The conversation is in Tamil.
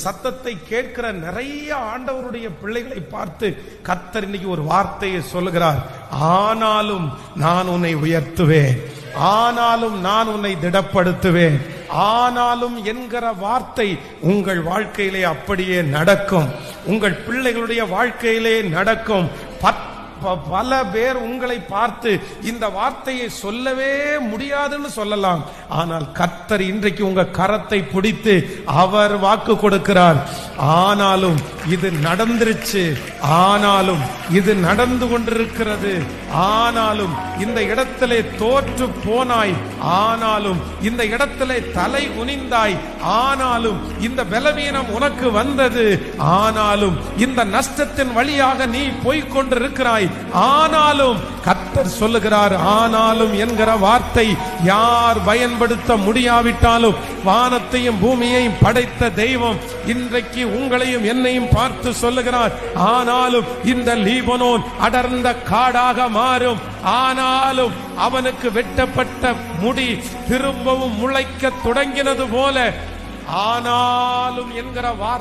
சத்தத்தை கேட்கிற நிறைய ஆண்டவருடைய பிள்ளைகளை பார்த்து கர்த்தர் இன்னைக்கு ஒரு வார்த்தையை சொல்லுகிறார். ஆனாலும் நான் உன்னை உயர்த்துவேன், ஆனாலும் நான் உன்னை திடப்படுத்துவேன், ஆனாலும் என்கிற வார்த்தை உங்கள் வாழ்க்கையிலே அப்படியே நடக்கும். உங்கள் பிள்ளைகளுடைய வாழ்க்கையிலே நடக்கும். பல பேர் உங்களை பார்த்து இந்த வார்த்தையை சொல்லவே முடியாதுன்னு சொல்லலாம். ஆனால் கர்த்தர் இன்றைக்கு உங்க கரத்தை பிடித்து அவர் வாக்கு கொடுக்கிறார். ஆனாலும் இது நடந்துருச்சு, ஆனாலும் இது நடந்து கொண்டிருக்கிறது, ஆனாலும் இந்த இடத்திலே தோற்று போனாய், ஆனாலும் இந்த இடத்திலே தலை குனிந்தாய், ஆனாலும் இந்த பலவீனம் உனக்கு வந்தது, ஆனாலும் இந்த நஷ்டத்தின் வழியாக நீ போய்கொண்டிருக்கிறாய், ஆனாலும் கர்த்தர் சொல்லுகிறார். ஆனாலும் என்கிற வார்த்தை யார் பயன்படுத்த முடியாவிட்டாலும் வானத்தையும் பூமியையும் படைத்த தெய்வம் இன்றைக்கு உங்களையும் என்னையும் பார்த்து சொல்லுகிறார். ஆனாலும் இந்த லீபனோன் அடர்ந்த காடாக மாறும், ஆனாலும் அவனுக்கு வெட்டப்பட்ட முடி திரும்பவும் முளைக்க தொடங்கினது போல, ஆனாலும் என்கிற வார்த்தை